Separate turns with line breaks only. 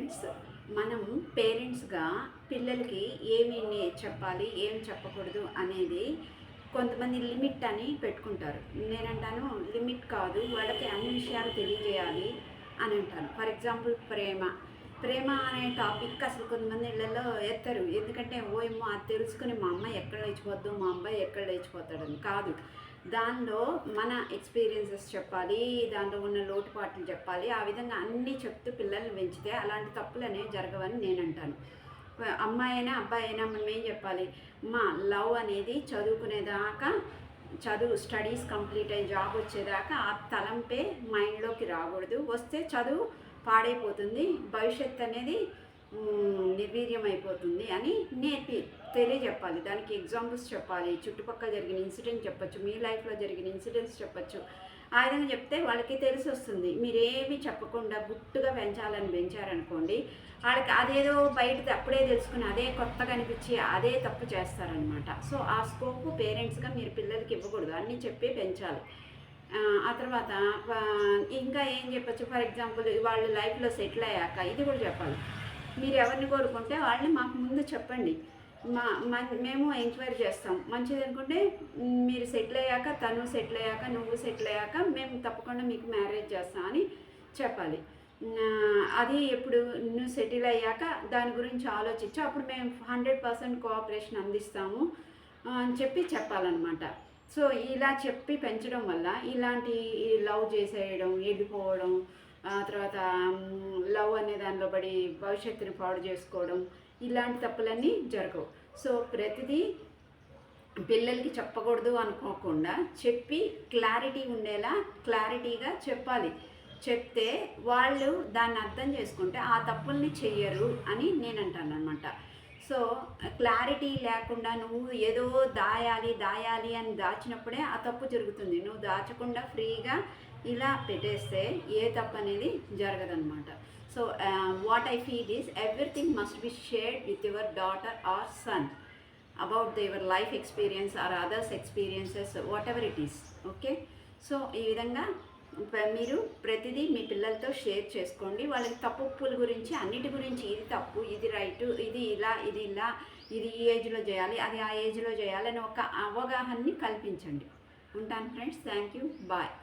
Friends, మనం పేరెంట్స్గా పిల్లలకి ఏమి చెప్పాలి ఏం చెప్పకూడదు అనేది కొంతమంది లిమిట్ అని పెట్టుకుంటారు. నేనంటాను లిమిట్ కాదు, వాళ్ళకి అన్ని విషయాలు తెలియజేయాలి అని అంటాను. ఫర్ ఎగ్జాంపుల్ ప్రేమ అనే టాపిక్ అసలు కొంతమంది ఇళ్లలో ఎత్తరు. ఎందుకంటే ఏమో అది తెలుసుకుని మా అమ్మ ఎక్కడ లేచిపోద్దు, మా అబ్బాయి ఎక్కడ లేచిపోతాడని కాదు. దానిలో మన ఎక్స్పీరియన్సెస్ చెప్పాలి, దాంట్లో ఉన్న లోటుపాట్లు చెప్పాలి. ఆ విధంగా అన్నీ చెప్తూ పిల్లల్ని పెంచితే అలాంటి తప్పులు అనేవి జరగవని నేను అంటాను. అమ్మాయి అయినా అబ్బాయి అయినా మనం ఏం చెప్పాలి, మా లవ్ అనేది చదువుకునేదాకా, స్టడీస్ కంప్లీట్ అయ్యి జాబ్ వచ్చేదాకా ఆ తలంపే మైండ్లోకి రాకూడదు. వస్తే చదువు పాడైపోతుంది, భవిష్యత్తు అనేది నిర్వీర్యం అయిపోతుంది అని తెలియజెప్పాలి. దానికి ఎగ్జాంపుల్స్ చెప్పాలి, చుట్టుపక్కల జరిగిన ఇన్సిడెంట్ చెప్పచ్చు, మీ లైఫ్లో జరిగిన ఇన్సిడెంట్స్ చెప్పచ్చు. ఆ విధంగా చెప్తే వాళ్ళకి తెలిసి వస్తుంది. మీరేమి చెప్పకుండా గుట్టుగా పెంచారనుకోండి, వాళ్ళకి అదేదో బయటది అప్పుడే తెలుసుకుని అదే కొత్తగా అనిపించి అదే తప్పు చేస్తారనమాట. సో ఆ స్కోప్ పేరెంట్స్గా మీరు పిల్లలకి ఇవ్వకూడదు, అన్నీ చెప్పి పెంచాలి. ఆ తర్వాత ఇంకా ఏం చెప్పచ్చు, ఫర్ ఎగ్జాంపుల్ వాళ్ళు లైఫ్లో సెటిల్ అయ్యాక ఇది కూడా చెప్పాలి. మీరు ఎవరిని కోరుకుంటే వాళ్ళని మాకు ముందు చెప్పండి, మేము ఎంక్వైరీ చేస్తాం. మంచిది అనుకుంటే మీరు సెటిల్ అయ్యాక, తను సెటిల్ అయ్యాక, నువ్వు సెటిల్ అయ్యాక మేము తప్పకుండా మీకు మ్యారేజ్ చేస్తాం అని చెప్పాలి. అది ఎప్పుడు నువ్వు సెటిల్ అయ్యాక దాని గురించి ఆలోచించి అప్పుడు మేము 100% కోఆపరేషన్ అందిస్తాము అని చెప్పాలన్నమాట. సో ఇలా చెప్పి పెంచడం వల్ల ఇలాంటి లవ్ చేసేయడం, వెళ్ళిపోవడం, తర్వాత లవ్ అనే దానిలో పడి భవిష్యత్తుని పాడు చేసుకోవడం, ఇలాంటి తప్పులన్నీ జరగవు. సో ప్రతిదీ పిల్లలకి చెప్పకూడదు అనుకోకుండా చెప్పి క్లారిటీ ఉండేలా క్లారిటీగా చెప్పాలి. చెప్తే వాళ్ళు దాన్ని అర్థం చేసుకుంటే ఆ తప్పుల్ని చెయ్యరు అని నేను అంటాను అనమాట. సో క్లారిటీ లేకుండా నువ్వు ఏదో దాయాలి అని దాచినప్పుడే ఆ తప్పు జరుగుతుంది. నువ్వు దాచకుండా ఫ్రీగా ఇలా పెట్టేస్తే ఏ తప్పు అనేది జరగదనమాట. So what I feel is everything must be shared with your daughter or son about their life experience or others experiences, whatever it is. Okay, so ఈ విధంగా మీరు ప్రతిదీ మీ పిల్లలతో షేర్ చేసుకోండి. వాళ్ళకి తప్పుల గురించి, అన్నిటి గురించి, ఇది తప్పు, ఇది రైటు, ఇది ఇలా, ఇది ఈ ఏజ్లో చేయాలి, అది ఆ ఏజ్లో చేయాలని ఒక అవగాహనని కల్పించండి. ఉంటాను ఫ్రెండ్స్, థ్యాంక్ యూ, బాయ్.